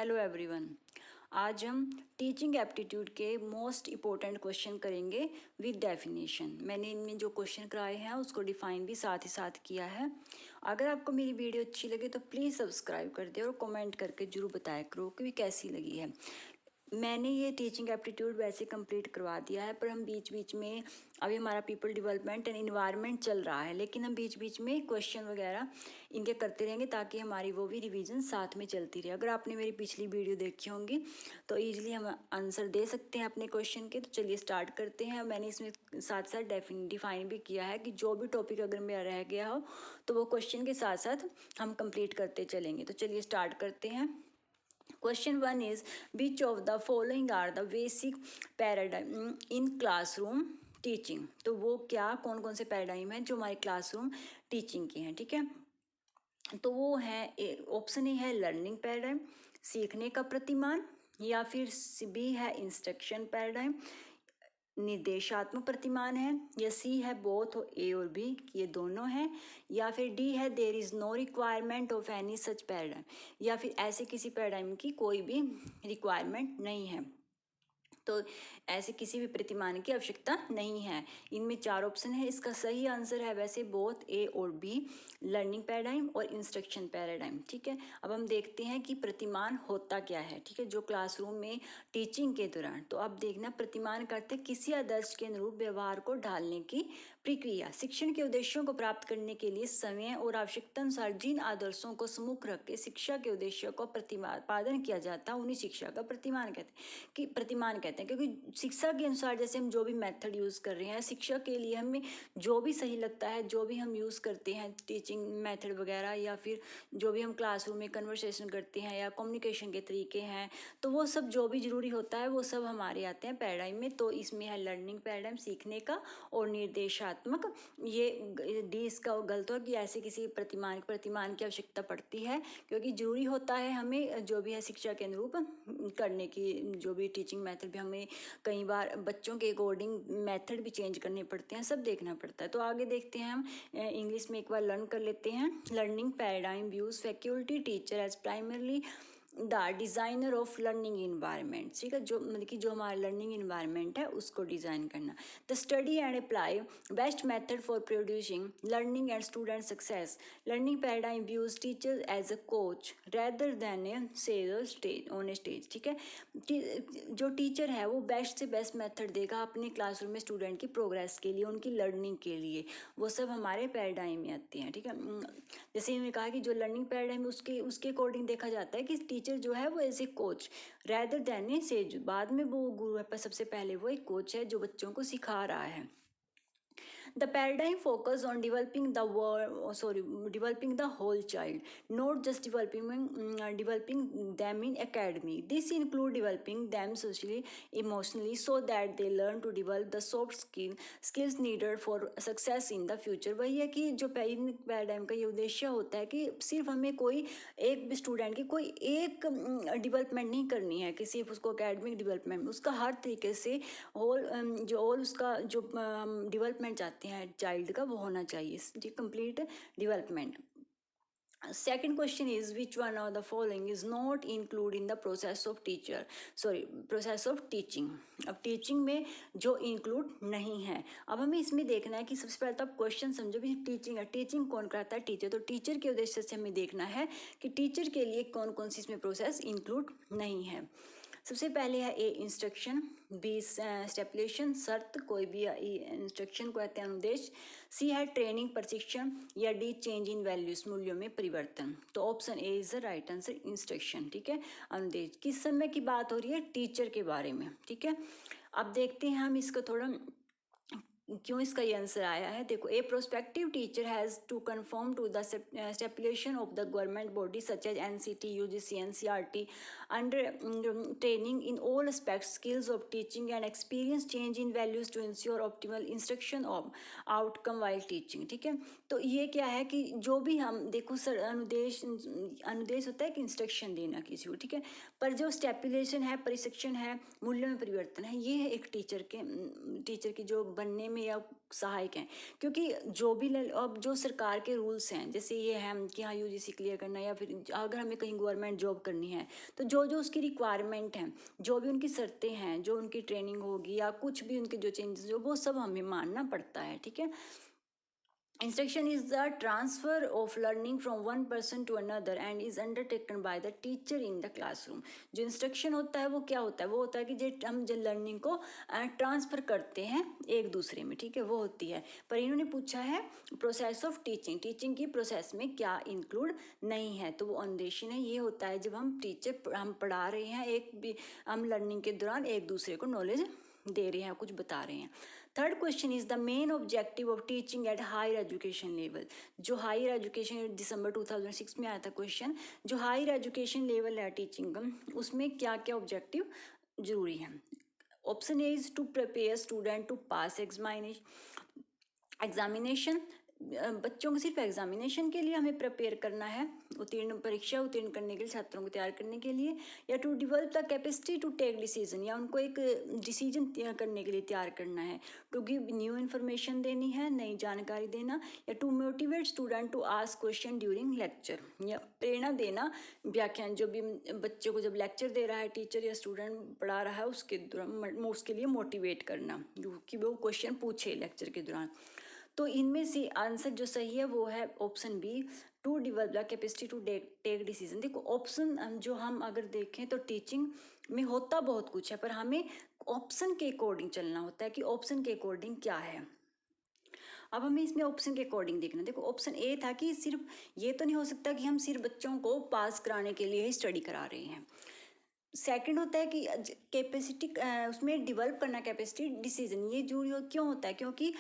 Hello everyone. आज हम teaching aptitude के मोस्ट इम्पोर्टेंट क्वेश्चन करेंगे विद डेफिनेशन। मैंने इनमें जो क्वेश्चन कराए हैं उसको डिफाइन भी साथ ही साथ किया है। अगर आपको मेरी वीडियो अच्छी लगे तो प्लीज़ सब्सक्राइब कर दे और कमेंट करके ज़रूर बताया करो कि कैसी लगी है। मैंने ये टीचिंग एप्टीट्यूड वैसे कंप्लीट करवा दिया है, पर हम बीच बीच में अभी हमारा पीपल डेवलपमेंट एंड इन्वायरमेंट चल रहा है, लेकिन हम बीच बीच में क्वेश्चन वगैरह इनके करते रहेंगे ताकि हमारी वो भी रिवीजन साथ में चलती रहे। अगर आपने मेरी पिछली वीडियो देखी होंगी तो ईजिली हम आंसर दे सकते हैं अपने क्वेश्चन के। तो चलिए स्टार्ट करते हैं। मैंने इसमें साथ साथ डिफाइन भी किया है कि जो भी टॉपिक अगर मेरा रह गया हो तो वो क्वेश्चन के साथ साथ हम कंप्लीट करते चलेंगे। तो चलिए स्टार्ट करते हैं। Question 1 is which of the following are the basic paradigm in classroom teaching। तो वो क्या कौन कौन से पैराडाइम हैं जो हमारे क्लासरूम टीचिंग के हैं। ठीक है, तो वो है ऑप्शन ए है लर्निंग पैराडाइम, सीखने का प्रतिमान, या फिर बी है इंस्ट्रक्शन पैराडाइम, निर्देशात्मक प्रतिमान है, या सी है बोथ ए और बी ये दोनों हैं, या फिर डी है there is no requirement of any such paradigm, या फिर ऐसे किसी पैराडाइम की कोई भी रिक्वायरमेंट नहीं है। तो ऐसे किसी भी प्रतिमान की आवश्यकता नहीं है। इनमें चार ऑप्शन है, इसका सही आंसर है वैसे बोथ ए और बी, लर्निंग पैराडाइम और इंस्ट्रक्शन पैराडाइम। ठीक है, अब हम देखते हैं कि प्रतिमान होता क्या है। ठीक है, जो क्लासरूम में टीचिंग के दौरान, तो अब देखना प्रतिमान करते किसी आदर्श के अनुरूप व्यवहार को ढालने की प्रक्रिया। शिक्षण के उद्देश्यों को प्राप्त करने के लिए समय और आवश्यकता अनुसार जिन आदर्शों को सम्मुख रख के शिक्षा के उद्देश्यों को प्रतिपादन किया जाता है उन्हीं शिक्षा का प्रतिमान कहते हैं कि प्रतिमान कहते हैं। क्योंकि शिक्षा के अनुसार जैसे हम जो भी मेथड यूज़ कर रहे हैं, शिक्षा के लिए हमें जो भी सही लगता है, जो भी हम यूज़ करते हैं टीचिंग मेथड वगैरह, या फिर जो भी हम क्लासरूम में कन्वर्सेशन करते हैं या कम्युनिकेशन के तरीके हैं, तो वो सब जो भी ज़रूरी होता है वो सब हमारे आते हैं पैराडाइम में। तो इसमें है लर्निंग पैराडाइम सीखने का, और निर्देशात्मक ये डी इसका गलत हो कि ऐसे किसी प्रतिमान की आवश्यकता पड़ती है, क्योंकि ज़रूरी होता है हमें जो भी है शिक्षा के अनुरूप करने की। जो भी टीचिंग मेथड भी हमें कई बार बच्चों के अकॉर्डिंग मेथड भी चेंज करने पड़ते हैं, सब देखना पड़ता है। तो आगे देखते हैं हम इंग्लिश में एक बार लर्न कर लेते हैं। Learning paradigm views faculty teacher as primarily the designer of learning environment. ठीक है, जो मतलब कि जो हमारा लर्निंग इन्वायरमेंट है उसको डिज़ाइन करना। The study and apply best method for producing learning and student success. Learning paradigm views teacher as a coach rather than a seller stage on a stage. ठीक है, जो टीचर है वो best से best method देगा अपने classroom में student की प्रोग्रेस के लिए, उनकी लर्निंग के लिए। वो सब हमारे पैराडाइम में आते हैं। ठीक है, जैसे मैंने कहा कि जो लर्निंग पैराडाइम उसके अकॉर्डिंग देखा जाता है कि टीचर जो है वो as a coach rather than a sage, बाद में वो गुरु है पर सबसे पहले वो एक कोच है जो बच्चों को सिखा रहा है। The paradigm focus on developing developing the whole child, not just developing them in academy. This include developing them socially, emotionally, so that they learn to develop the soft skills needed for success in the future। वही है कि जो paradigm का ये उद्देश्य होता है कि सिर्फ हमें कोई एक भी स्टूडेंट की कोई एक डेवलपमेंट नहीं करनी है कि सिर्फ उसको एकेडमिक डेवलपमेंट, उसका हर तरीके से होल उसका जो डेवलपमेंट चाहते हैं चाइल्ड का वो होना चाहिए, complete development. Second question is which one of the following is not include in the process of teaching. अब टीचिंग में जो इंक्लूड नहीं है, अब हमें इसमें देखना है कि सबसे पहले तो आप क्वेश्चन समझो भी टीचिंग है, टीचिंग कौन कराता है, टीचर। तो टीचर के उद्देश्य से हमें देखना है कि टीचर के लिए कौन कौन सी इसमें प्रोसेस इंक्लूड नहीं है। सबसे पहले है ए इंस्ट्रक्शन, बी स्टेपुलेशन शर्त, कोई भी इंस्ट्रक्शन को कहते हैं अनुदेश, सी है ट्रेनिंग प्रशिक्षण, या डी चेंज इन वैल्यूज मूल्यों में परिवर्तन। तो option A is the right answer instruction. ठीक है, अनुदेश किस समय की बात हो रही है, टीचर के बारे में। ठीक है, अब देखते हैं हम इसको थोड़ा क्यों इसका ये आंसर आया है। देखो, a prospective teacher has to confirm to the stipulation of the government body such as NCT, UGC, NCERT under training in all aspect skills of teaching and experience change in values to ensure optimal instruction of outcome while teaching. ठीक है, तो ये क्या है कि जो भी हम देखो सर अनुदेश होता है कि इंस्ट्रक्शन देना किसी को। ठीक है, पर जो स्टेपुलेशन है, प्रशिक्षण है, मूल्यों में परिवर्तन है, ये है एक टीचर की जो बनने में मेरा सहायक हैं, क्योंकि जो भी अब जो सरकार के रूल्स हैं जैसे ये हैं कि हाँ यूजीसी क्लियर करना है, या फिर अगर हमें कहीं गवर्नमेंट जॉब करनी है तो जो जो उसकी रिक्वायरमेंट हैं, जो भी उनकी शर्तें हैं, जो उनकी ट्रेनिंग होगी या कुछ भी उनके जो चेंजेस हो, वो सब हमें मानना पड़ता है, ठीक है। Instruction is the transfer of learning from one person to another and is undertaken by the teacher in the classroom. जो इंस्ट्रक्शन होता है वो क्या होता है, वो होता है कि हम जो लर्निंग को ट्रांसफ़र करते हैं एक दूसरे में, ठीक है, वो होती है। पर इन्होंने पूछा है प्रोसेस ऑफ टीचिंग, टीचिंग की प्रोसेस में क्या इंक्लूड नहीं है, तो वो अन्वेषण है, ये होता है जब हम पढ़ा रहे हैं, हम लर्निंग के दौरान एक दूसरे को नॉलेज दे रहे हैं, कुछ बता रहे हैं। Third question is the main objective of teaching at higher education level. जो हायर एजुकेशन दिसंबर 2006 में आया था क्वेश्चन, जो हायर एजुकेशन लेवल है टीचिंग का, उसमें क्या क्या ऑब्जेक्टिव जरूरी है। Option A is to prepare student to pass examination, बच्चों को सिर्फ एग्जामिनेशन के लिए हमें प्रिपेयर करना है, परीक्षा उत्तीर्ण करने के लिए, छात्रों को तैयार करने के लिए, या to develop the capacity to take decision, या उनको एक डिसीजन करने के लिए तैयार करना है, टू गिव न्यू इन्फॉर्मेशन देनी है, नई जानकारी देना, या to motivate student to ask question during lecture, या प्रेरणा देना व्याख्यान, जो भी बच्चे को जब लेक्चर दे रहा है टीचर या स्टूडेंट पढ़ा रहा है उसके दौरान उसके लिए मोटिवेट करना कि वो क्वेश्चन पूछे लेक्चर के दौरान। तो इनमें से आंसर जो सही है वो है option B, to develop the capacity to take decision. देखो ऑप्शन जो हम अगर देखें तो टीचिंग में होता बहुत कुछ है, पर हमें ऑप्शन के अकॉर्डिंग चलना होता है कि ऑप्शन के अकॉर्डिंग क्या है। अब हमें इसमें ऑप्शन के अकॉर्डिंग देखना। देखो ऑप्शन ए था कि सिर्फ ये तो नहीं हो सकता कि हम सिर्फ बच्चों को पास कराने के लिए ही स्टडी करा रहे हैं। सेकंड होता है कि कैपेसिटी उसमें डिवेल्प करना कैपेसिटी डिसीजन, ये जरूरी क्यों होता है, क्योंकि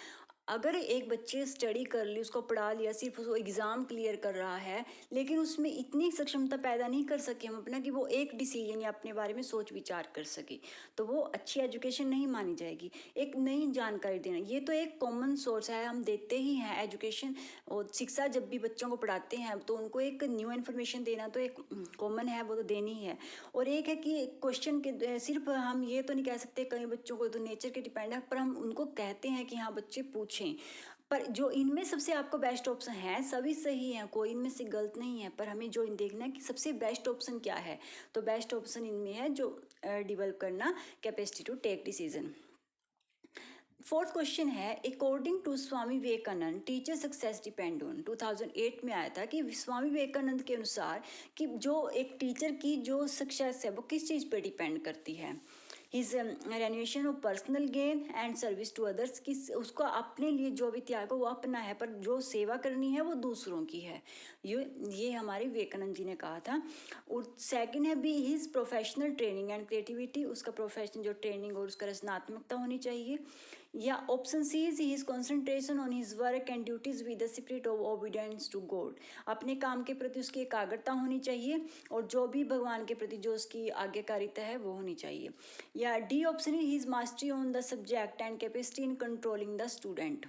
अगर एक बच्चे स्टडी कर ली, उसको पढ़ा लिया, सिर्फ उसको एग्ज़ाम क्लियर कर रहा है, लेकिन उसमें इतनी सक्षमता पैदा नहीं कर सके हम अपना कि वो एक डिसीजन या अपने बारे में सोच विचार कर सके, तो वो अच्छी एजुकेशन नहीं मानी जाएगी। एक नई जानकारी देना, ये तो एक कॉमन सोर्स है, हम देते ही हैं एजुकेशन और शिक्षा, जब भी बच्चों को पढ़ाते हैं तो उनको एक न्यू इन्फॉर्मेशन देना तो एक कॉमन है, वो तो देनी ही है। और एक है कि क्वेश्चन के सिर्फ हम ये तो नहीं कह सकते, कई बच्चों को तो नेचर के डिपेंड है, पर हम उनको कहते हैं कि हाँ बच्चे पूछें। पर जो इनमें सबसे आपको बेस्ट ऑप्शन है, सभी सही हैं, कोई इनमें से गलत नहीं है, पर हमें जो देखना है कि सबसे बेस्ट ऑप्शन क्या है, तो बेस्ट ऑप्शन इनमें है जो डिवेल्प करना capacity to take decision. Fourth question है, according to Swami Vivekananda teacher success depend on, 2008 में आया था कि स्वामी विवेकानंद के अनुसार कि जो एक टीचर की जो सक्सेस है वो किस चीज़ पे डिपेंड करती है। His renunciation of personal gain and service to others, कि उसको अपने लिए जो भी त्याग हो वो अपना है, पर जो सेवा करनी है वो दूसरों की है, ये हमारे विवेकानंद जी ने कहा था। और सेकंड है B his professional training and creativity, उसका प्रोफेशनल जो ट्रेनिंग और उसका रचनात्मकता होनी चाहिए। या option C is his concentration on his work and duties with the spirit of obedience to God, अपने काम के प्रति उसकी एकाग्रता होनी चाहिए और जो भी भगवान के प्रति जो उसकी आज्ञाकारिता है वो होनी चाहिए। या डी ऑप्शन है his mastery on the subject and capacity in controlling the student,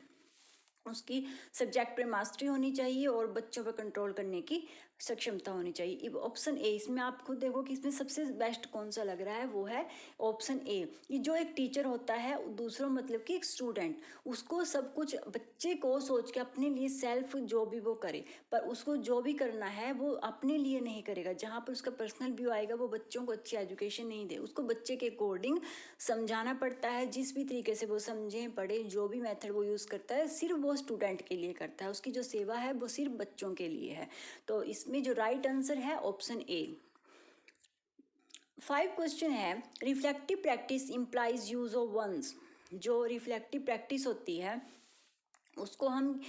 उसकी सब्जेक्ट पे मास्टरी होनी चाहिए और बच्चों पर कंट्रोल करने की सक्षमता होनी चाहिए। ऑप्शन ए, इसमें आप खुद देखो कि इसमें सबसे बेस्ट कौन सा लग रहा है, वो है ऑप्शन ए। ये जो एक टीचर होता है दूसरों मतलब कि एक स्टूडेंट, उसको सब कुछ बच्चे को सोच के अपने लिए सेल्फ जो भी वो करे, पर उसको जो भी करना है वो अपने लिए नहीं करेगा, जहाँ पर उसका पर्सनल व्यू आएगा वो बच्चों को अच्छी एजुकेशन नहीं दे, उसको बच्चे के अकॉर्डिंग समझाना पड़ता है, जिस भी तरीके से वो समझें पढ़े, जो भी मेथड वो यूज़ करता है सिर्फ वो स्टूडेंट के लिए करता है, उसकी जो सेवा है वो सिर्फ बच्चों के लिए है। तो इसमें जो राइट आंसर है ऑप्शन ए। 5 क्वेश्चन है, reflective practice implies use of one's, जो रिफ्लेक्टिव प्रैक्टिस होती है उसको हम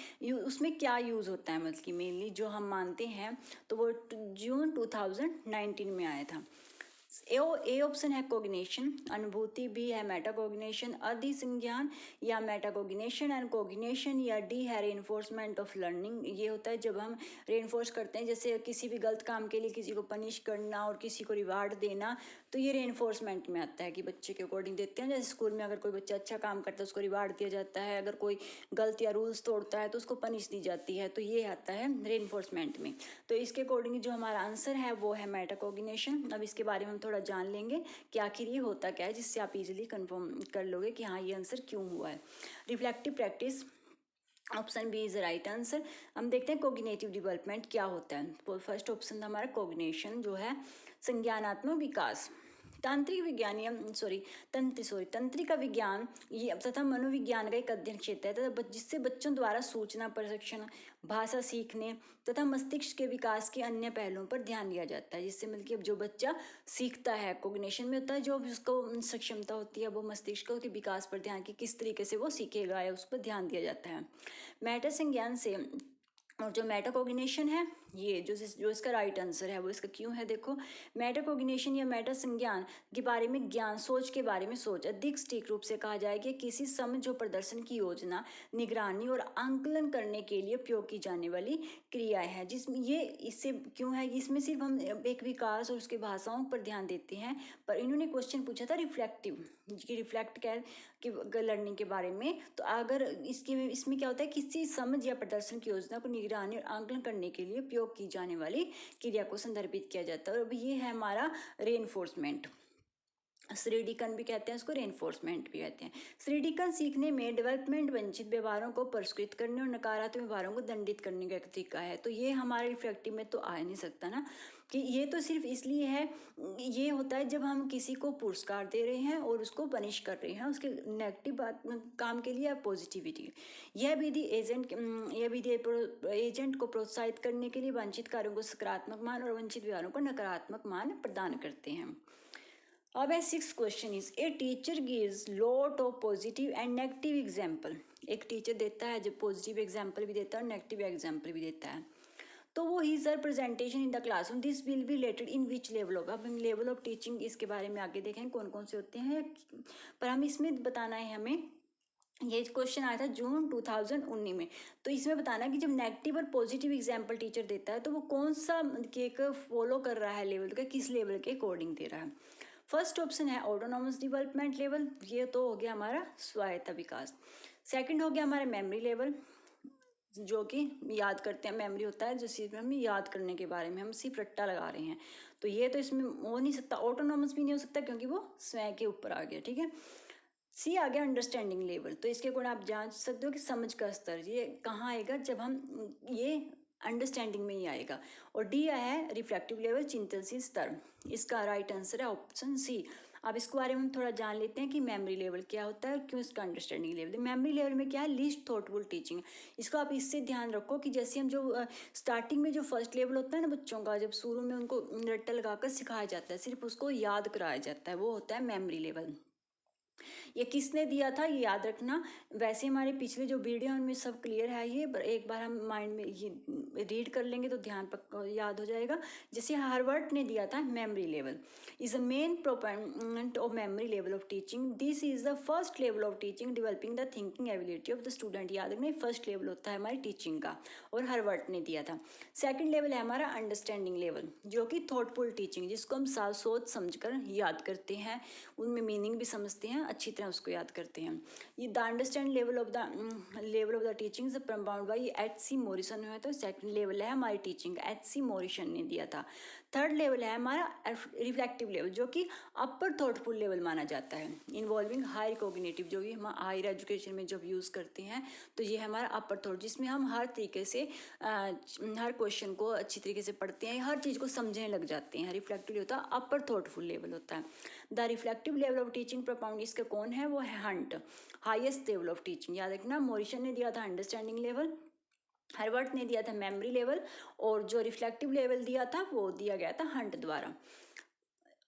उसमें क्या यूज़ होता है, मतलब कि मेनली जो हम मानते हैं, तो वो जून 2019 में आया था। ए ऑप्शन है कोग्निशन, अनुभूति, बी है मेटाकोग्निशन, अधिसंज्ञान या मेटाकोग्निशन एंड कोग्निशन, या डी है रेनफोर्समेंट ऑफ लर्निंग। ये होता है जब हम रेनफोर्स करते हैं, जैसे किसी भी गलत काम के लिए किसी को पनिश करना और किसी को रिवार्ड देना, तो ये रेनफोर्समेंट में आता है कि बच्चे के अकॉर्डिंग देते हैं। जैसे स्कूल में अगर कोई बच्चा अच्छा काम करता है उसको रिवार्ड दिया जाता है, अगर कोई गलत या रूल्स तोड़ता है तो उसको पनिश दी जाती है, तो ये आता है रेनफोर्समेंट में। तो इसके अकॉर्डिंग जो हमारा आंसर है वो है मेटाकोग्निशन। अब इसके बारे में हम थोड़ा जान लेंगे कि आखिर ये होता क्या है, जिससे आप इजीली कंफर्म कर लोगे कि हाँ ये आंसर क्यों हुआ है। Reflective practice, option B is right answer. हम देखते हैं कोग्निटिव डेवलपमेंट क्या होता है। तो फर्स्ट ऑप्शन था हमारा कोग्निशन जो है संज्ञानात्मक विकास। तांत्रिक विज्ञान या तंत्रिका विज्ञान ये तथा मनोविज्ञान का एक अध्ययन क्षेत्र है तथा जिससे बच्चों द्वारा सूचना प्रशिक्षण, भाषा सीखने तथा मस्तिष्क के विकास के अन्य पहलुओं पर ध्यान दिया जाता है। जिससे मतलब कि अब जो बच्चा सीखता है कोग्निशन में होता है, जो उसको सक्षमता होती है वो मस्तिष्क के विकास पर ध्यान की किस तरीके से वो सीखेगा या उस पर ध्यान दिया जाता है। मेटा संज्ञान से, और जो मेटाकोग्निशन है ये जो इसका राइट आंसर है वो इसका क्यों है, देखो मेटाकोग्निशन या मेटा संज्ञान के बारे में ज्ञान, सोच के बारे में सोच, अधिक सटीक रूप से कहा जाए कि किसी समझ और प्रदर्शन की योजना, निगरानी और आंकलन करने के लिए उपयोग की जाने वाली क्रियाएं हैं। जिसमें ये इससे क्यों है, इसमें सिर्फ हम एक विकास और उसके भाषाओं पर ध्यान देते हैं, पर इन्होंने क्वेश्चन पूछा था रिफ्लेक्टिव कि रिफ्लेक्ट क्या कि लर्निंग के बारे में। तो अगर इसमें क्या होता है, किसी समझ या प्रदर्शन की योजना को निगरानी और आंकलन करने के लिए उपयोग की जाने वाली क्रिया को संदर्भित किया जाता है। और अब ये है हमारा रेनफोर्समेंट, श्रेणीकरण भी कहते हैं उसको, रेनफोर्समेंट भी कहते हैं। श्रेणीकरण सीखने में डेवलपमेंट वंचित व्यवहारों को पुरस्कृत करने और नकारात्मक व्यवहारों को दंडित करने का एक तरीका है। तो ये हमारे रिफ्लेक्टिव में तो आ नहीं सकता ना, कि ये तो सिर्फ इसलिए है, ये होता है जब हम किसी को पुरस्कार दे रहे हैं और उसको पनिश कर रहे हैं उसके नेगेटिव काम के लिए या पॉजिटिविटी। यह विधि एजेंट को प्रोत्साहित करने के लिए वंचित कार्यों को सकारात्मक मान और वंचित व्यवहारों को नकारात्मक मान प्रदान करते हैं। अब है six question is a teacher gives lot of positive and negative example. एक टीचर देता है जो पॉजिटिव एग्जाम्पल भी देता है और नेगेटिव एग्जाम्पल भी देता है। तो वो ही sir presentation in the classroom this will be related in which level of, अब हम लेवल ऑफ टीचिंग इसके बारे में आगे देखें कौन कौन से होते हैं, पर हम इसमें बताना है हमें, ये क्वेश्चन आया था जून 2019 में। तो इसमें बताना कि जब नेगेटिव और पॉजिटिव एग्जाम्पल टीचर देता है तो वो कौन सा केक फॉलो कर रहा है लेवल का, किस लेवल के अकॉर्डिंग दे रहा है। फर्स्ट ऑप्शन है ऑटोनॉमस डेवलपमेंट लेवल, ये तो हो गया हमारा स्वायत्त विकास। सेकंड हो गया हमारा मेमोरी लेवल, जो कि याद करते हैं, मेमोरी होता है जो चीज़ में हम याद करने के बारे में हम सिर्फ रट्टा लगा रहे हैं, तो ये तो इसमें हो नहीं सकता, ऑटोनॉमस भी नहीं हो सकता क्योंकि वो स्वयं के ऊपर आ गया, ठीक है। सी आ गया अंडरस्टैंडिंग लेवल, तो इसके अकॉर्डिंग आप जांच सकते हो कि समझ का स्तर ये कहाँ आएगा, जब हम ये अंडरस्टैंडिंग में ही आएगा। और डी आया है रिफ्लेक्टिव लेवल, चिंतनशील स्तर, इसका राइट आंसर है ऑप्शन सी। अब इसके बारे में हम थोड़ा जान लेते हैं कि मेमोरी लेवल क्या होता है और क्यों इसका अंडरस्टैंडिंग लेवल। मेमोरी लेवल में क्या है, लीस्ट थॉटफुल टीचिंग। इसको आप इससे ध्यान रखो कि जैसे हम जो स्टार्टिंग में जो फर्स्ट लेवल होता है ना बच्चों का, जब शुरू में उनको रट्टा लगाकर सिखाया जाता है, सिर्फ उसको याद कराया जाता है, वो होता है मेमोरी लेवल। ये किसने दिया था ये याद रखना, वैसे हमारे पिछले जो वीडियो उनमें सब क्लियर है ये, पर एक बार हम माइंड में ये रीड कर लेंगे तो ध्यान पर याद हो जाएगा। जैसे हार्वर्ड ने दिया था memory level is a main proponent of memory level of teaching, this is the first level of teaching developing the thinking ability of the student. याद रखना फर्स्ट लेवल होता है हमारी टीचिंग का, और हार्वर्ड ने दिया था। सेकेंड लेवल है हमारा अंडरस्टैंडिंग लेवल, जो कि थॉटफुल टीचिंग, जिसको हम सोच समझ कर याद करते हैं, उनमें मीनिंग भी समझते हैं, अच्छी तरह उसको याद करते हैं। ये the understand level of the teaching is propound by H.C. Morrison है, तो सेकंड लेवल है हमारी टीचिंग, H.C. मॉरिसन ने दिया था। थर्ड लेवल है हमारा रिफ्लेक्टिव लेवल, जो कि अपर थॉटफुल लेवल माना जाता है, इन्वॉल्विंग हायर कोग्निटिव, जो कि हम हायर एजुकेशन में जब यूज़ करते हैं तो ये हमारा अपर थॉट, जिसमें हम हर तरीके से हर क्वेश्चन को अच्छी तरीके से पढ़ते हैं, हर चीज़ को समझने लग जाते हैं। रिफ्लेक्टिव होता है अपर थॉटफुल लेवल होता है। The reflective level of teaching प्रोपाउंड इसका कौन है, वो है Hunt, highest level of teaching. याद रखना मॉरिसन ने दिया था अंडरस्टैंडिंग लेवल, हार्वर्ड ने दिया था मेमोरी लेवल, और जो रिफ्लेक्टिव लेवल दिया था वो दिया गया था हंट द्वारा।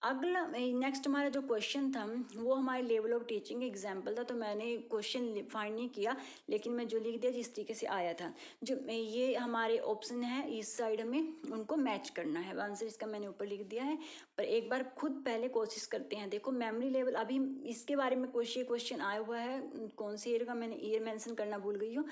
अगला नेक्स्ट हमारा जो क्वेश्चन था वो हमारे लेवल ऑफ टीचिंग एग्जाम्पल था, तो मैंने क्वेश्चन फाइंड नहीं किया, लेकिन मैं जो लिख दिया जिस तरीके से आया था, जो ये हमारे ऑप्शन है इस साइड हमें उनको मैच करना है, आंसर इसका मैंने ऊपर लिख दिया है। पर एक बार खुद पहले कोशिश करते हैं। देखो मेमोरी लेवल, अभी इसके बारे में क्वेश्चन आया हुआ है, कौन से ईयर का, मैंने ईयर मेंशन करना भूल गई हूँ।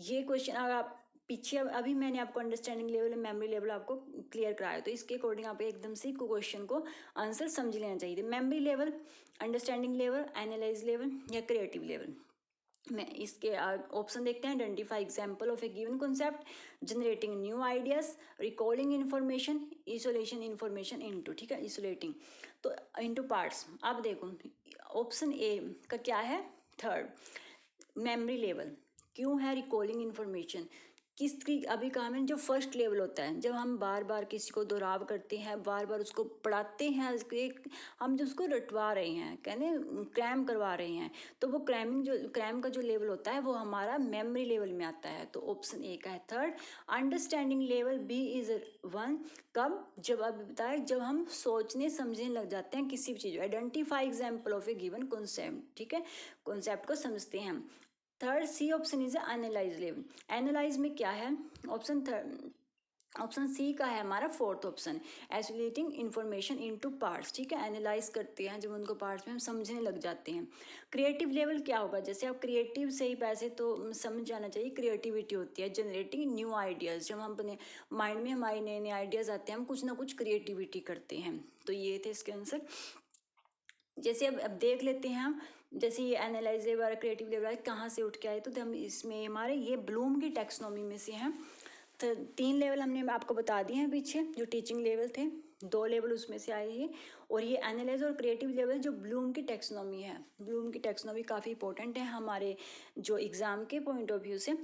ये क्वेश्चन अगर आप पीछे, अभी मैंने आपको अंडरस्टैंडिंग लेवल मेमोरी लेवल आपको क्लियर कराया, तो इसके अकॉर्डिंग आप एकदम से क्वेश्चन को आंसर समझ लेना चाहिए। Memory level, understanding level, analyse level या क्रिएटिव लेवल, मैं इसके ऑप्शन देखते हैं। Identify example of a given concept, generating new ideas, recording information, isolation information into, ठीक है, इसोलेटिंग तो इनटू पार्ट्स। अब देखो ऑप्शन ए का क्या है, थर्ड, मेमोरी लेवल। क्यों है रिकॉलिंग इन्फॉर्मेशन, किसकी, अभी कहा मैंने जो फर्स्ट लेवल होता है, जब हम बार बार किसी को दोहराव करते हैं, बार बार उसको पढ़ाते हैं, एक हम जो उसको रटवा रहे हैं, कहने क्रैम करवा रहे हैं, तो वो क्रैम का जो लेवल होता है वो हमारा मेमोरी लेवल में आता है। तो ऑप्शन ए का है third. Understanding level B is one. कब, जब अभी बताया, जब हम सोचने समझने लग जाते हैं किसी भी चीज़, identify example of a given concept, ठीक है, कॉन्सेप्ट को समझते हैं हम। Third C option is analyse level. Analyse में क्या है, ऑप्शन थर्ड, ऑप्शन सी का है हमारा fourth option, isolating information into parts, ठीक है, एनालाइज करते हैं जब उनको पार्ट्स में हम समझने लग जाते हैं। क्रिएटिव लेवल क्या होगा, जैसे आप क्रिएटिव से ही पैसे तो समझ जाना चाहिए, क्रिएटिविटी होती है जनरेटिंग न्यू आइडियाज़, जब हम अपने माइंड में हमारे नए नए आइडियाज़ आते हैं, हम कुछ ना कुछ क्रिएटिविटी करते हैं। तो ये थे इसके आंसर। जैसे अब देख लेते हैं हम, जैसे ये एनालाइज लेवल, क्रिएटिव लेवल कहाँ से उठ के आए, तो हम इसमें हमारे ये ब्लूम की टैक्सोनॉमी में से हैं। तो 3 लेवल हमने आपको बता दिए हैं पीछे, जो टीचिंग लेवल थे 2 लेवल उसमें से आए हैं, और ये एनालाइज और क्रिएटिव लेवल जो ब्लूम की टैक्सोनॉमी है। ब्लूम की टैक्सोनॉमी काफ़ी इंपॉर्टेंट है हमारे जो एग्ज़ाम के पॉइंट ऑफ व्यू से।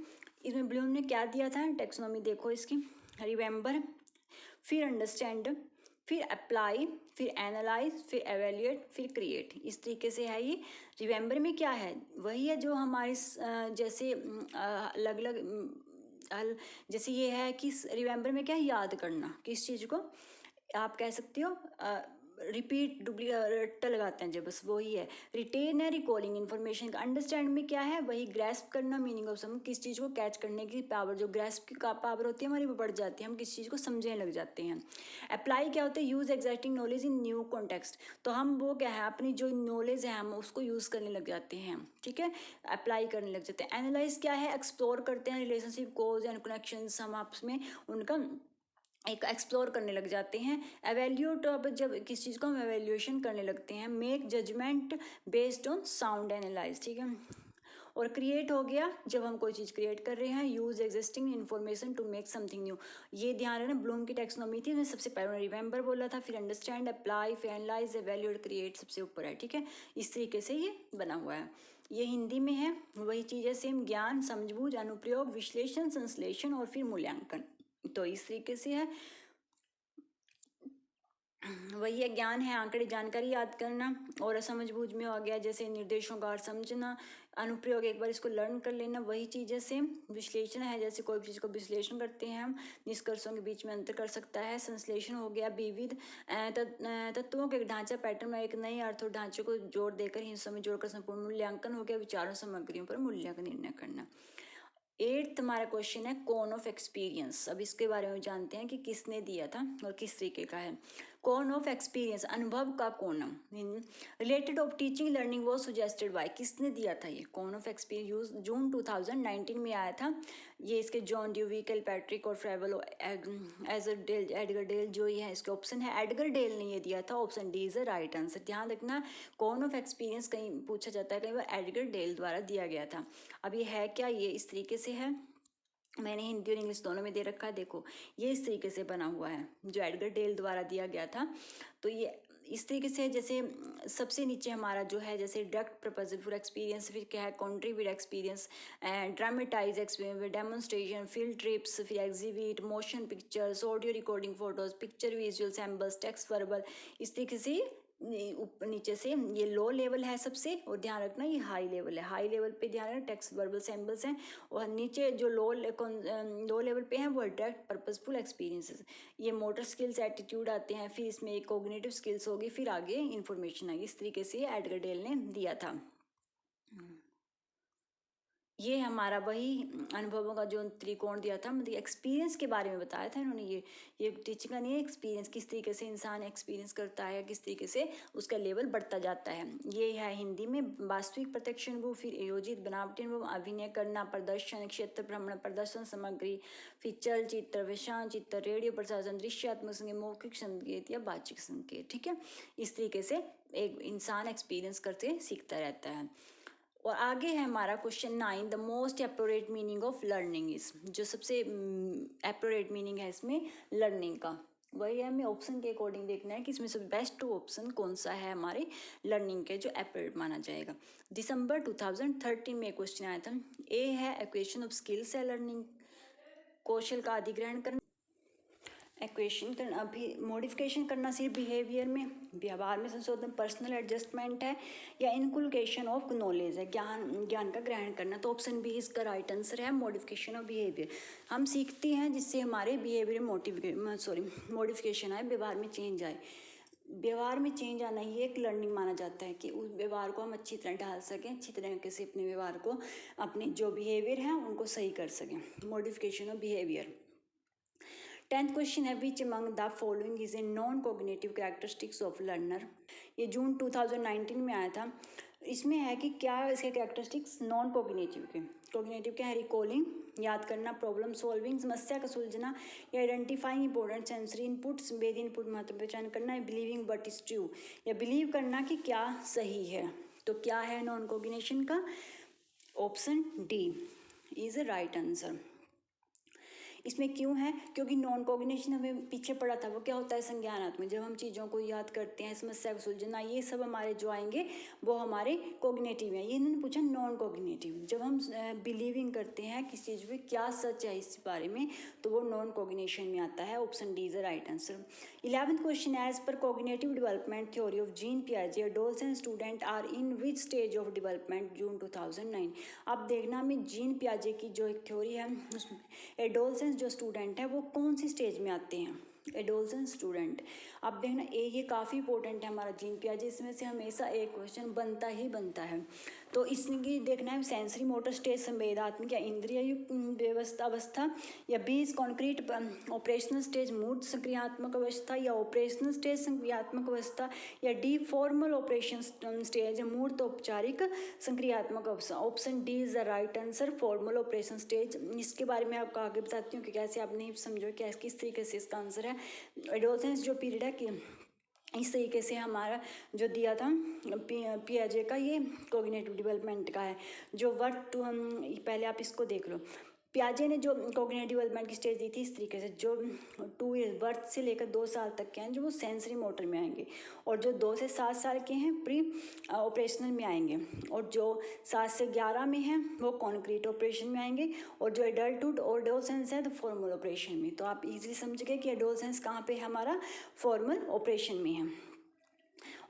इसमें ब्लूम ने क्या दिया था टैक्सोनॉमी, देखो इसकी, रिमेंबर, फिर अंडरस्टैंड, फिर अप्लाई, फिर एनालाइज, फिर एवेल्यूएट, फिर क्रिएट, इस तरीके से है ये। रिमेंबर में क्या है, वही है जो हमारे जैसे अलग अलग, जैसे ये है कि रिमेंबर में क्या है, याद करना किस चीज़ को, आप कह सकते हो रिपीट, डुप्लीकेट लगाते हैं जब, बस वही है। रिटेन है रिकॉलिंग इन्फॉर्मेशन का। अंडरस्टैंड में क्या है, वही ग्रेस्प करना, मीनिंग ऑफ सम, किस चीज़ को कैच करने की पावर, जो ग्रेस्प की पावर होती है हमारी वो बढ़ जाती है, हम किस चीज़ को समझने लग जाते हैं। अप्लाई क्या होता है, use एग्जैक्टिंग knowledge in new context, तो हम वो क्या है, अपनी जो नॉलेज है हम उसको यूज़ करने लग जाते हैं, ठीक है, अप्लाई करने लग जाते हैं। एनालाइज क्या है, एक्सप्लोर करते हैं रिलेशनशिप, कोज एंड कनेक्शंस, हम आपस में उनका एक एक्सप्लोर करने लग जाते हैं। एवेल्यूट, अब जब किस चीज़ को हम एवेल्यूएशन करने लगते हैं। Make judgement based on sound analyse, ठीक है। और क्रिएट हो गया जब हम कोई चीज़ क्रिएट कर रहे हैं। Use existing information to make something new, ये ध्यान रखना, ब्लूम की टैक्सोनॉमी थी, उसमें सबसे पहले रिमेंबर बोला था, फिर अंडरस्टैंड, अप्लाई, फिर एनालाइज, एवेल्यूएट, क्रिएट सबसे ऊपर है, ठीक है। इस तरीके से ये बना हुआ है। ये हिंदी में है, वही चीज़ है सेम, ज्ञान, समझबूझ, अनुप्रयोग, विश्लेषण, संश्लेषण और फिर मूल्यांकन, तो इस तरीके से है। वही है, ज्ञान है आंकड़े, जानकारी याद करना, और समझबूझ में हो गया जैसे निर्देशों का अर्थ समझना, अनुप्रयोग एक बार इसको लर्न कर लेना, वही चीज़ है सेम। विश्लेषण है जैसे कोई चीज़ को विश्लेषण करते हैं हम, निष्कर्षों के बीच में अंतर कर सकता है। संश्लेषण हो गया विविध तत्वों के ढांचा पैटर्न में एक नए अर्थ और ढांचे को जोड़ देकर हिस्सों में जोड़कर संपूर्ण मूल्यांकन हो गया, विचारों सामग्रियों पर मूल्य का निर्णय करना। 8th हमारा क्वेश्चन है कौन ऑफ एक्सपीरियंस। अब इसके बारे में जानते हैं कि किसने दिया था और किस तरीके का है। कौन ऑफ एक्सपीरियंस, अनुभव का कोणम, रिलेटेड ऑफ टीचिंग लर्निंग वो सजेस्टेड बाय, किसने दिया था ये कौन ऑफ एक्सपीरियंस, जून 2019 में आया था ये। इसके जॉन ड्यूवी, किलपैट्रिक और फ्रेवल, एडगर डेल जो ये है, इसके ऑप्शन है एडगर डेल ने ये दिया था, option D is the right answer. ध्यान रखना, कौन ऑफ एक्सपीरियंस कहीं पूछा जाता है, कहीं बार एडगर डेल द्वारा दिया गया था। अब ये है क्या, ये इस तरीके से है, मैंने हिंदी और इंग्लिश दोनों में दे रखा है, देखो ये इस तरीके से बना हुआ है जो एडगर डेल द्वारा दिया गया था। तो ये इस तरीके से, जैसे सबसे नीचे हमारा जो है जैसे डायरेक्ट प्रपोजल फॉर एक्सपीरियंस, फिर क्या है contribute experience, dramatise experience, demonstration, field trips, फिर exhibit, motion pictures, audio recording, photos, picture, visual symbols, text, verbal, इस तरीके से ऊपर नीचे से ये लो लेवल है सबसे, और ध्यान रखना ये हाई लेवल है, हाई लेवल पे ध्यान रखना टेक्स्ट वर्बल सैम्बल्स हैं, और नीचे जो लो लेवल पे हैं वो डायरेक्ट पर्पसफुल एक्सपीरियंसेस, ये मोटर स्किल्स, एटीट्यूड आते हैं, फिर इसमें एक कोग्निटिव स्किल्स होगी, फिर आगे इन्फॉर्मेशन आएगी। इस तरीके से एडगर डेल ने दिया था। ये हमारा वही अनुभवों का जो त्रिकोण दिया था, मतलब एक्सपीरियंस के बारे में बताया था इन्होंने। ये टीचिंग का नहीं है, एक्सपीरियंस किस तरीके से इंसान एक्सपीरियंस करता है, किस तरीके से उसका लेवल बढ़ता जाता है। ये है हिंदी में वास्तविक प्रत्यक्ष अनुभव, फिर आयोजित बनावटी अनुभव, अभिनय करना, प्रदर्शन, क्षेत्र भ्रमण, प्रदर्शन सामग्री, फिर चलचित्र, विषाण चित्र, रेडियो प्रसारण, दृश्यात्मक संकेत, मौखिक संकेत या बातचीत संकेत, ठीक है। इस तरीके से एक इंसान एक्सपीरियंस करके सीखता रहता है। और आगे है हमारा question 9, the most appropriate meaning of learning is, जो सबसे एप्रोप्रिएट मीनिंग है इसमें लर्निंग का, वही हमें ऑप्शन के अकॉर्डिंग देखना है कि इसमें से बेस्ट ऑप्शन कौन सा है हमारे लर्निंग के जो एप्रोप्रिएट माना जाएगा। दिसंबर 2013 में क्वेश्चन आया था। ए है एक्वेशन ऑफ स्किल्स है लर्निंग, कौशल का अधिग्रहण करना, एक्वेशन करना, अभी मॉडिफिकेशन करना सिर्फ बिहेवियर में, व्यवहार में संशोधन, पर्सनल एडजस्टमेंट है, या इनकुलकेशन ऑफ नॉलेज है, ज्ञान का ग्रहण करना। तो ऑप्शन बी इसका राइट आंसर है मॉडिफिकेशन ऑफ बिहेवियर। हम सीखते हैं जिससे हमारे बिहेवियर मॉडिफिकेशन आए, व्यवहार में चेंज आए। व्यवहार में चेंज आना ही एक लर्निंग माना जाता है कि उस व्यवहार को हम अच्छी तरह ढाल सकें, अच्छी तरीके से अपने व्यवहार को, अपने जो बिहेवियर हैं उनको सही कर सकें, modification of behaviour. 10th question है which among the following is a non cognitive characteristics of learner, ये जून 2019 में आया था। इसमें है कि क्या इसके कैरेक्टरिस्टिक्स नॉन कोग्निटिव के, कोग्निटिव क्या है, रिकॉलिंग याद करना, प्रॉब्लम सॉल्विंग समस्या का सुलझना, या आइडेंटिफाइंग इंपॉर्टेंट सेंसरी इनपुट संवेदी इनपुट महत्व पहचान करना, या बिलीविंग बट इज ट्रू, या बिलीव करना कि क्या सही है। तो क्या है नॉन कोग्निशन का, option D is a right answer. इसमें क्यों है, क्योंकि नॉन कोग्निशन हमें पीछे पड़ा था, वो क्या होता है संज्ञानात्मक, जब हम चीज़ों को याद करते हैं, समस्या को सुलझना, ये सब हमारे जो आएंगे वो हमारे कोग्निटिव हैं। ये इन्होंने पूछा नॉन कोग्निटिव, जब हम बिलीविंग करते हैं किसी चीज़ में क्या सच है इस बारे में, तो वो नॉन कोग्निशन में आता है, option D is the right answer. 11th question, as per cognitive development theory of Jean पियाजे adolescent student are in which stage of development, June 2009। अब देखना हमें जीन पियाजे की जो एक थ्योरी है उसमें एडोलसेंस जो स्टूडेंट है वो कौन सी स्टेज में आते हैं, एडोलसेंस स्टूडेंट। अब देखना ये काफ़ी इंपॉर्टेंट है हमारा जीन पियाजे, इसमें से हमेशा एक क्वेश्चन बनता ही बनता है। तो इसकी देखना है सेंसरी मोटर स्टेज संवेदात्मक या इंद्रिय व्यवस्था अवस्था, या 20 कॉन्क्रीट ऑपरेशनल स्टेज मूर्त संक्रियात्मक अवस्था, या ऑपरेशनल स्टेज संक्रियात्मक अवस्था, या डी फॉर्मल ऑपरेशन स्टेज मूर्त औपचारिक संक्रियात्मक अवस्था। Option D is the right answer, formal operation stage. इसके बारे में आपको आगे बताती हूँ कि कैसे आप नहीं समझो क्या किस तरीके से इसका आंसर है। एडोलसेंस जो पीरियड है कि इस तरीके से हमारा जो दिया था पियाजे का, ये कोग्निटिव डेवलपमेंट का है। जो वर्ड टू हम पहले आप इसको देख लो, पियाजे ने जो कोग्निटिव डेवलपमेंट की स्टेज दी थी इस तरीके से, जो 2 ईयर बर्थ से लेकर 2 साल तक के हैं जो वो सेंसरी मोटर में आएंगे, और जो 2 से 7 साल के हैं प्री ऑपरेशनल में आएंगे, और जो 7 से 11 में हैं वो कॉन्क्रीट ऑपरेशन में आएंगे, और जो एडल्टहुड और एडोलसेंस है तो फॉर्मल ऑपरेशन में। तो आप इजीली समझ गए कि एडोलसेंस कहाँ पे है, हमारा फॉर्मल ऑपरेशन में है,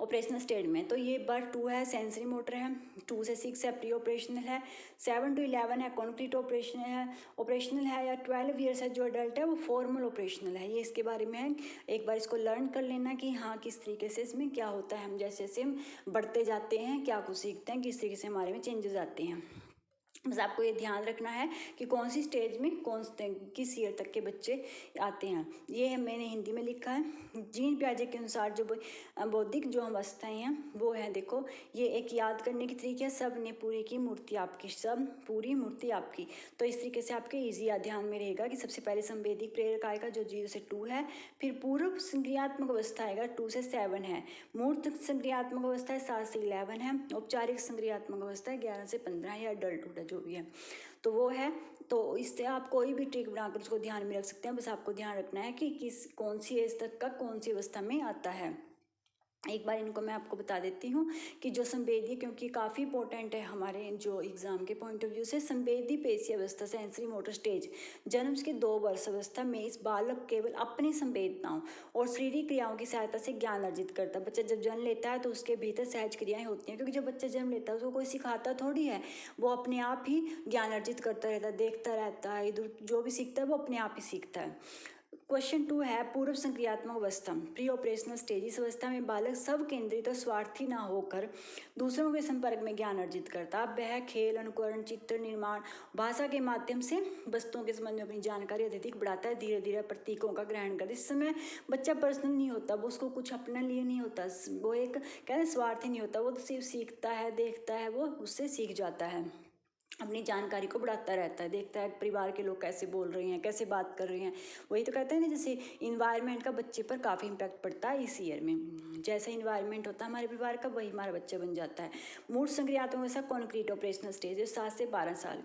ऑपरेशनल स्टेज में। तो ये बर्थ 2 है सेंसरी मोटर है, 2 से 6 है प्री ऑपरेशनल है, 7 to 11 है कॉन्क्रीट ऑपरेशनल है, या 12 ईयर्स है जो अडल्ट है वो फॉर्मल ऑपरेशनल है। ये इसके बारे में है, एक बार इसको लर्न कर लेना कि हाँ किस तरीके से इसमें क्या होता है, हम जैसे जैसे हम बढ़ते जाते हैं क्या कुछ सीखते हैं, किस तरीके से हमारे में चेंजेस आते हैं। बस आपको ये ध्यान रखना है कि कौन सी स्टेज में किस ईयर तक के बच्चे आते हैं। ये है मैंने हिंदी में लिखा है। जीन पियाजे के अनुसार जो बौद्धिक जो अवस्थाएं हैं वो है, देखो ये एक याद करने की तरीके है, सब ने पूरी की मूर्ति आपकी, सब पूरी मूर्ति आपकी। तो इस तरीके से आपके ईजी ध्यान में रहेगा कि सबसे पहले संवेदी प्रेरक आएगा जो 0 से 2 है, फिर पूर्व संक्रियात्मक अवस्था आएगा 2 से 7 है, मूर्त संक्रियात्मक अवस्था है 7 से 11 है, औपचारिक संक्रियात्मक अवस्था है 11 से 15 है, या अडल्टहुड है जो भी है तो वो है। तो इससे आप कोई भी ट्रिक बनाकर उसको ध्यान में रख सकते हैं, बस आपको ध्यान रखना है कि कौन सी एज तक का कौन सी अवस्था में आता है। एक बार इनको मैं आपको बता देती हूँ कि जो संवेदी, क्योंकि काफ़ी इंपॉर्टेंट है हमारे जो एग्जाम के पॉइंट ऑफ व्यू से, संवेदी पेशीय अवस्था सेंसरी मोटर स्टेज जन्म के 2 वर्ष अवस्था में इस बालक केवल अपनी संवेदनाओं और शारीरिक क्रियाओं की सहायता से ज्ञान अर्जित करता है। बच्चा जब जन्म लेता है तो उसके भीतर सहज क्रियाएं होती हैं, क्योंकि जब बच्चा जन्म लेता है उसको कोई सिखाता थोड़ी है, वो अपने आप ही ज्ञान अर्जित करता रहता है, देखता रहता है, इधर जो भी सीखता है वो अपने आप ही सीखता है। क्वेश्चन 2 है पूर्व संक्रियात्मक अवस्था प्री ऑपरेशनल स्टेज, इस अवस्था में बालक सब केंद्रित और स्वार्थी ना होकर दूसरों के संपर्क में ज्ञान अर्जित करता है। वह खेल, अनुकरण, चित्र निर्माण, भाषा के माध्यम से वस्तुओं के संबंध में अपनी जानकारी अत्यधिक बढ़ाता है, धीरे धीरे प्रतीकों का ग्रहण करता है। इस समय बच्चा पर्सनल नहीं होता, वो उसको कुछ अपने लिए नहीं होता, वो एक कहते हैं स्वार्थी नहीं होता, वो तो सिर्फ सीखता है, देखता है, वो उससे सीख जाता है, अपनी जानकारी को बढ़ाता रहता है, देखता है परिवार के लोग कैसे बोल रहे हैं, कैसे बात कर रहे हैं। वही तो कहते हैं ना, जैसे इन्वायरमेंट का बच्चे पर काफ़ी इम्पैक्ट पड़ता है इस ईयर में। जैसा इन्वायरमेंट होता है हमारे परिवार का, वही हमारा बच्चा बन जाता है। मूर्त संक्रियात्मक अवस्था कॉन्क्रीट ऑपरेशनल स्टेज है 7 से 12 साल।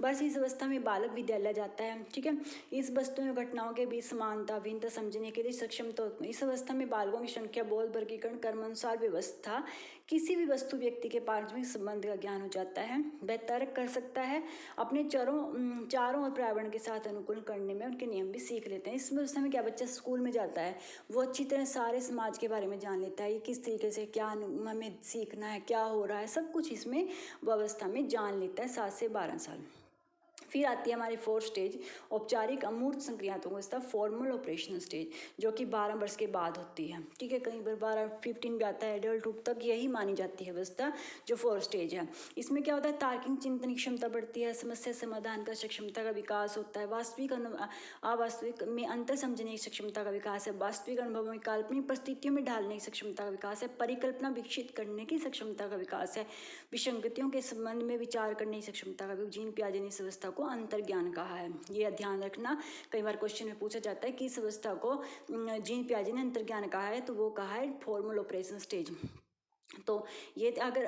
बस इस अवस्था में बालक विद्यालय जाता है, ठीक है। इस वस्तुओं और घटनाओं के बीच समानता भिन्नता समझने के लिए सक्षम तो इस अवस्था में बालकों की संख्या, बोध, वर्गीकरण, कर्मानुसार व्यवस्था, किसी भी वस्तु व्यक्ति के पारस्परिक संबंध का ज्ञान हो जाता है। वह तर्क कर सकता है, अपने चारों और पर्यावरण के साथ अनुकूल करने में उनके नियम भी सीख लेते हैं। इस अवस्था में क्या बच्चा स्कूल में जाता है, वो अच्छी तरह सारे समाज के बारे में जान लेता है, ये किस तरीके से क्या हमें सीखना है, क्या हो रहा है, सब कुछ इसमें अवस्था में जान लेता है 7 से 12 साल। फिर आती है हमारी 4th स्टेज, औपचारिक अमूर्त संक्रियात्मक अवस्था फॉर्मल ऑपरेशनल स्टेज, जो कि 12 वर्ष के बाद होती है, ठीक है। कहीं पर 12-15 भी आता है, एडल्टहुड तक यही मानी जाती है अवस्था जो 4th स्टेज है। इसमें क्या होता है, तार्किक चिंतन की क्षमता बढ़ती है, समस्या समाधान का सक्षमता का विकास होता है, वास्तविक अवास्तविक में अंतर समझने की सक्षमता का विकास है, वास्तविक अनुभवों में काल्पनिक परिस्थितियों में ढालने की सक्षमता का विकास है, परिकल्पना विकसित करने की सक्षमता का विकास है, विसंगतियों के संबंध में विचार करने की सक्षमता का। जीन पियाजे ने इस अवस्था को अंतर्ज्ञान कहा है, ये ध्यान रखना। कई बार क्वेश्चन में पूछा जाता है कि इस अवस्था को जीन पियाजे ने अंतर्ज्ञान कहा है, तो वो कहा है फॉर्मल ऑपरेशन स्टेज। तो ये अगर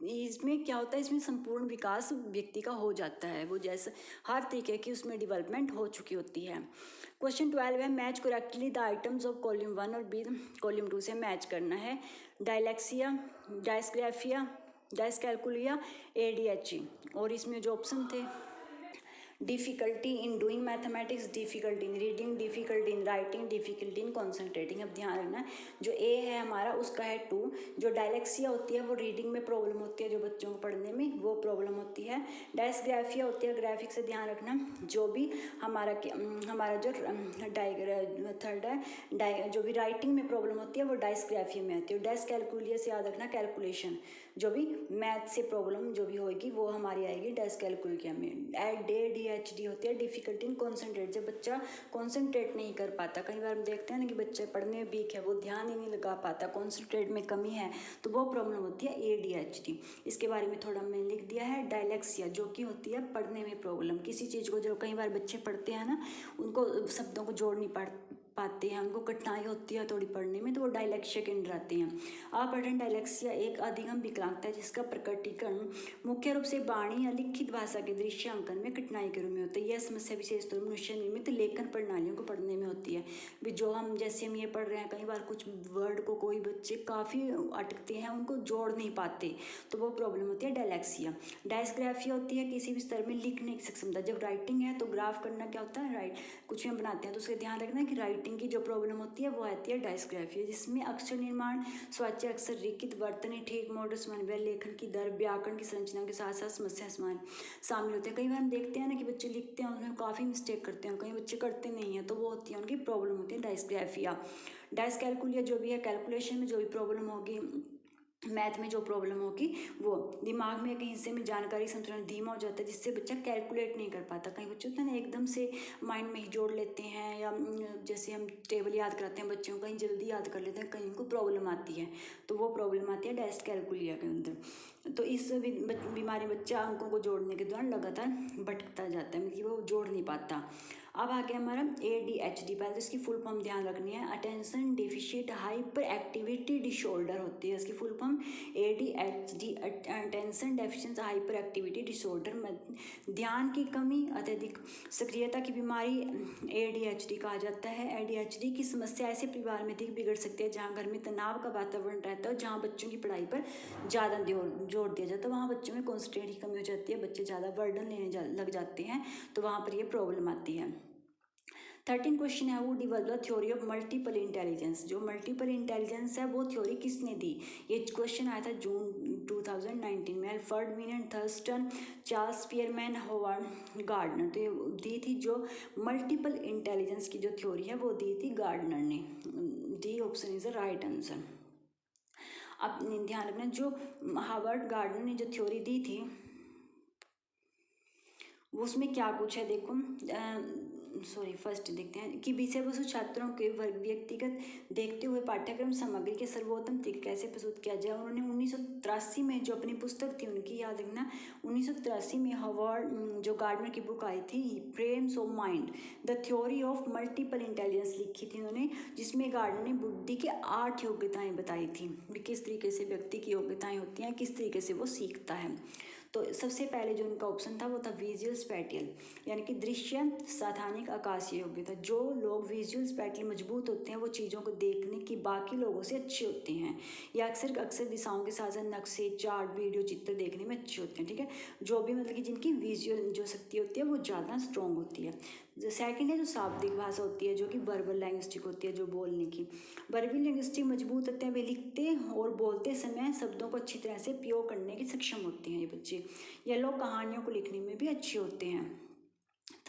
इसमें क्या होता है, इसमें संपूर्ण विकास व्यक्ति का हो जाता है, वो जैसे हर तरीके की उसमें डेवलपमेंट हो चुकी होती है। क्वेश्चन 12 है, match correctly the items of column 1 और बी कॉलम 2 से मैच करना है। डायलैक्सिया, डायस्ग्राफिया, डायस्कैल्कुलिया, ADHD। और इसमें जो ऑप्शन थे, difficulty in doing mathematics, difficulty in reading, difficulty in writing, difficulty in concentrating. अब ध्यान रखना, जो ए है हमारा उसका है 2। जो डायलैक्सिया होती है वो रीडिंग में प्रॉब्लम होती है, जो बच्चों को पढ़ने में वो प्रॉब्लम होती है। डायस्ग्राफिया होती है, ग्राफिक से ध्यान रखना, जो भी हमारा जो थर्ड है, जो भी राइटिंग में प्रॉब्लम होती है वो डायस्ग्राफिया में आती है। डायस्कैल्कुलिया से याद रखना, कैलकुलेशन, जो भी मैथ से प्रॉब्लम जो भी होगी वो हमारी आएगी डायस्कैल्कुलिया में। ADHD होती है, डिफिकल्टी इन कॉन्सेंट्रेट, जब बच्चा कॉन्सेंट्रेट नहीं कर पाता। कई बार हम देखते हैं ना कि बच्चे पढ़ने में वीक है, वो ध्यान ही नहीं लगा पाता, कॉन्सेंट्रेट में कमी है, तो वो प्रॉब्लम होती है ADHD। इसके बारे में थोड़ा मैंने लिख दिया है। डायलैक्सिया जो कि होती है पढ़ने में प्रॉब्लम, किसी चीज़ को, जो कई बार बच्चे पढ़ते हैं ना, उनको शब्दों को जोड़ नहीं पाते हैं, उनको कठिनाई होती है थोड़ी पढ़ने में, तो वो डायलैक्सिया के अंदर आते हैं। अपठन डायलैक्सिया एक अधिगम विकलांगता है जिसका प्रकटीकरण मुख्य रूप से वाणी या लिखित भाषा के दृश्यांकन में कठिनाई के रूप में होता है। यह समस्या विशेष तौर मनुष्य निर्मित लेखन प्रणालियों को पढ़ने में होती है। जो हम जैसे हम ये पढ़ रहे हैं, कई बार कुछ वर्ड को कोई बच्चे काफ़ी अटकते हैं, उनको जोड़ नहीं पाते, तो वो प्रॉब्लम होती है डायलैक्सिया। डायस्ग्राफिया होती है किसी भी स्तर में लिखने की सक्षमता, जब राइटिंग है तो ग्राफ करना क्या होता है, कुछ भी हम बनाते हैं तो उसका ध्यान रखना कि राइटिंग की जो प्रॉब्लम होती है वो आती है डायस्ग्राफिया, जिसमें अक्षर निर्माण, स्वाच्य अक्षर, लिखित वर्तनी, ठीक मोड, समन्वय, लेखन की दर, व्याकरण की संरचना के साथ साथ समस्या समान शामिल होते हैं। कई बार हम देखते हैं ना कि बच्चे लिखते हैं उसमें काफ़ी मिस्टेक करते हैं, कई बच्चे करते नहीं हैं, तो वो होती है उनकी प्रॉब्लम होती है डायस्ग्राफिया। डायस्कैल्कुलिया जो भी है, कैलकुलेशन में जो भी प्रॉब्लम होगी, मैथ में जो प्रॉब्लम होगी, वो दिमाग में कहीं हिस्से में जानकारी संतुलन धीमा हो जाता है, जिससे बच्चा कैलकुलेट नहीं कर पाता। कई बच्चे होते हैं ना एकदम से माइंड में ही जोड़ लेते हैं, या जैसे हम टेबल याद कराते हैं बच्चों को, कहीं जल्दी याद कर लेते हैं, कहीं उनको प्रॉब्लम आती है, तो वो प्रॉब्लम आती है डायस्कैल्कुलिया के अंदर। तो इस बीमारी बच्चा अंकों को जोड़ने के दौरान लगातार भटकता जाता है, मतलब वो जोड़ नहीं पाता। अब आ गया हमारा ADHD, पहले तो इसकी फुल फॉर्म ध्यान रखनी है, attention deficit hyper activity disorder होती है इसकी full form ADHD, attention deficiency hyper activity disorder, ध्यान की कमी, अत्यधिक सक्रियता की बीमारी ADHD कहा जाता है। ADHD की समस्या ऐसे परिवार में अधिक बिगड़ सकती है जहाँ घर में तनाव का वातावरण रहता है, जहाँ बच्चों की पढ़ाई पर ज़्यादा जोर दिया जाता है, वहाँ बच्चों में कॉन्सेंट्रेट की कमी हो जाती है, बच्चे ज़्यादा बर्डन लेने लग जाते हैं, तो वहाँ पर ये प्रॉब्लम आती है। 13 क्वेश्चन है, वो develop theory of multiple intelligence, जो मल्टीपल इंटेलिजेंस है वो थ्योरी किसने दी, ये क्वेश्चन आया था जून 2019 में। अल्फ्रेड मीनन, Thurstone, Charles Spearman, Howard Gardner, तो ये दी थी जो मल्टीपल इंटेलिजेंस की जो थ्योरी है वो दी थी गार्डनर ने। D option is the right answer. अब ध्यान रखना, जो हॉवर्ड गार्डनर ने जो थ्योरी दी थी उसमें क्या कुछ है, देखो फर्स्ट देखते हैं कि विषय वस्तु छात्रों के वर्ग व्यक्तिगत देखते हुए पाठ्यक्रम सामग्री के सर्वोत्तम तरीके कैसे प्रस्तुत किया जाए। उन्होंने 1983 में जो अपनी पुस्तक थी उनकी, याद रखना, 1983 में हॉवर्ड जो गार्डनर की बुक आई थी frames of mind the theory of multiple intelligence लिखी थी उन्होंने, जिसमें गार्डनर ने बुद्धि के 8 योग्यताएं बताई थी, किस तरीके से व्यक्ति की योग्यताएं होती हैं, किस तरीके से वो सीखता है। तो सबसे पहले जो उनका ऑप्शन था वो था विजुअल स्पैटियल, यानी कि दृश्य स्थानिक आकाशीय योग्यता। जो लोग विजुअल स्पैटियल मजबूत होते हैं वो चीज़ों को देखने की बाकी लोगों से अच्छे होते हैं, या अक्सर दिशाओं के साथ साथ नक्शे, चार्ट, वीडियो, चित्र देखने में अच्छे होते हैं। ठीक है, जो भी मतलब कि जिनकी विजुअल जो शक्ति होती है वो ज़्यादा स्ट्रॉन्ग होती है। जो सेकंड है जो शाब्दिक भाषा होती है, जो कि वर्बल लैंग्विस्टिक होती है, जो बोलने की। वर्बल लैंग्विस्टिक मजबूत होते हैं, वे लिखते और बोलते समय शब्दों को अच्छी तरह से प्रयोग करने की सक्षम होते हैं ये बच्चे। ये लोग कहानियों को लिखने में भी अच्छे होते हैं।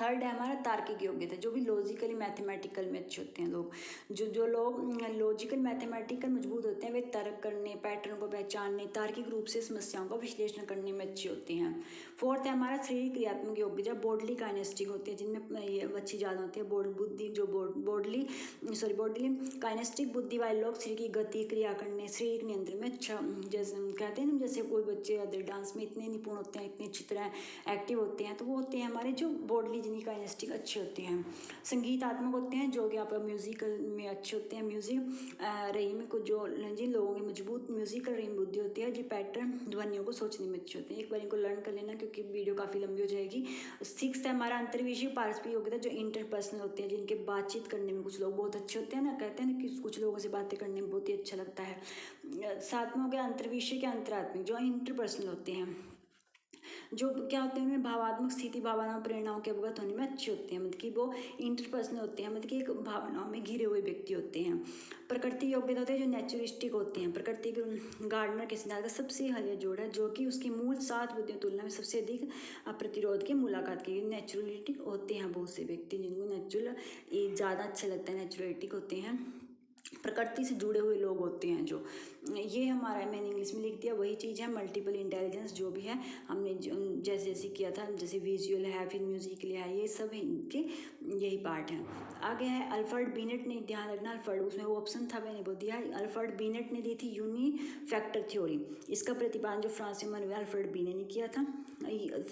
थर्ड है हमारा तार्किक योग्यता, जो भी लॉजिकली मैथमेटिकल में अच्छे होते हैं लोग। जो लोग लॉजिकल मैथमेटिकल मजबूत होते हैं वे तर्क करने, पैटर्न को पहचानने, तार्किक रूप से समस्याओं का विश्लेषण करने में अच्छे होते हैं। फोर्थ है हमारा शारीरिक क्रियात्मक योग्यता, बॉडली काइनेस्टिक होती है, जिनमें ये अच्छी ज़्यादा होती है। बुद्धि जो बॉडली काइनेस्टिक बुद्धि वाले लोग शरीर की गति, क्रिया करने, शरीर नियंत्रण में अच्छा, जैसे कहते हैं ना, जैसे कोई बच्चे अदर डांस में इतने निपुण होते हैं, इतनी अच्छी तरह एक्टिव होते हैं, तो वो होते हैं हमारे जो बॉडली जिनकी काइनेस्टिक अच्छे होते हैं। संगीतात्मक होते हैं, जो कि आप म्यूजिकल में अच्छे होते हैं। म्यूजिक रही में कुछ जो जिन लोगों की मजबूत म्यूजिकल रही बुद्धि होती है, जो पैटर्न ध्वनियों को सोचने में अच्छे होते हैं। एक बार इनको लर्न कर लेना क्योंकि वीडियो काफ़ी लंबी हो जाएगी। सिक्स्थ है हमारा अंतर्विषय पारस्परिक योग्यता, जो इंटरपर्सनल होते हैं, जिनके बातचीत करने में कुछ लोग बहुत अच्छे होते हैं ना, कहते हैं ना कि कुछ लोगों से बातें करने में बहुत ही अच्छा लगता है। सातवां हो गया अंतर्विषय के अंतरात्मिक, जो इंटरपर्सनल होते हैं, जो क्या होते हैं उनमें भावात्मक स्थिति, भावनाओं, प्रेरणाओं के अवगत होने में अच्छे होते हैं, मतलब कि वो इंटरपर्सनल होते हैं, मतलब कि एक भावनाओं में घिरे हुए व्यक्ति होते हैं। प्रकृति योग्यता होते हैं, जो नेचुरिस्टिक होते हैं। प्रकृति के गार्डनर के सिद्धांत का सबसे हलिया जोड़ है, जो कि उसकी मूल 7 बुद्धियों की तुलना में सबसे अधिक प्रतिरोध की मुलाकात की। नेचुरलिटिक होते हैं बहुत से व्यक्ति जिनको नेचुरल ज़्यादा अच्छा लगता है, नेचुरलिटिक होते हैं, प्रकृति से जुड़े हुए लोग होते हैं। जो ये हमारा मैंने इंग्लिश में लिख दिया वही चीज़ है। मल्टीपल इंटेलिजेंस जो भी है हमने जैसे जैसे किया था, जैसे विजुअल है, फिर म्यूजिकल है, ये सब इनके यही पार्ट हैं। आगे है अल्फ्रेड बीनेट ने, ध्यान रखना अल्फ्रेड, उसमें वो ऑप्शन था मैंने वो दिया। अल्फ्रेड बीनेट ने दी थी यूनिफैक्टर थ्योरी। इसका प्रतिपादन जो फ्रांस में मनोविज्ञान अल्फ्रेड बीनेट ने किया था।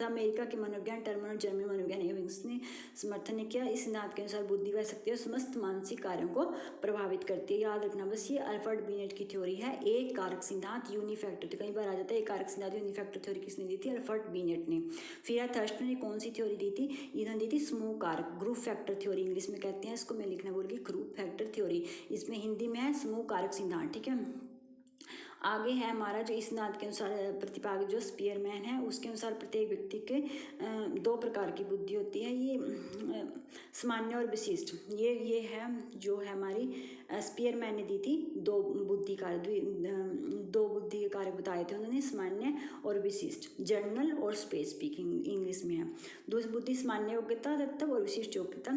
अमेरिका के मनोविज्ञान टर्मर, जर्मन मनोविज्ञान एविंग्स ने समर्थन ने किया। इस सिद्धांत के अनुसार बुद्धि व शक्ति और समस्त मानसिक कार्यों को प्रभावित करती है। याद रखना बस, ये अल्फ्रेड बीनेट की थ्योरी है। एक कारक सिद्धांत यूनिफैक्टर, तो कई बार आ जाता है एक कारक सिद्धांत यूनिफैक्टर थ्योरी किसने दी थी? अल्फ्रेड बीनेट ने। फिर थर्स्टन ने कौन सी थ्योरी दी थी? इन्होंने दी थी समूह कारक, ग्रुप फैक्टर थ्योरी इंग्लिश में कहते हैं इसको, मैं लिखना भूल गई, ग्रुप फैक्टर थ्योरी, इसमें हिंदी में है समूह कारक सिद्धांत। ठीक है, आगे है हमारा जो इस सिद्धांत के अनुसार प्रतिपादक जो स्पीयरमैन है, उसके अनुसार प्रत्येक व्यक्ति के 2 प्रकार की बुद्धि होती है, ये सामान्य और विशिष्ट। ये है जो है हमारी स्पीयरमैन ने दी थी 2 बुद्धि कारक, 2 बुद्धि के कारक बताए थे उन्होंने, सामान्य और विशिष्ट, जर्नल और स्पेसिफिक इंग्लिश में है। 2 बुद्धि सामान्य योग्यता तत्व और विशिष्ट योग्यता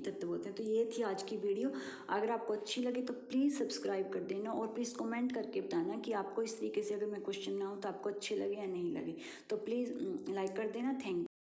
तत्व होते हैं। तो ये थी आज की वीडियो। अगर आपको अच्छी लगे तो प्लीज़ सब्सक्राइब कर देना और प्लीज़ कमेंट करके बताना कि आपको इस तरीके से अगर मैं क्वेश्चन ना हो तो आपको अच्छे लगे या नहीं लगे, तो प्लीज़ लाइक कर देना। Thank you.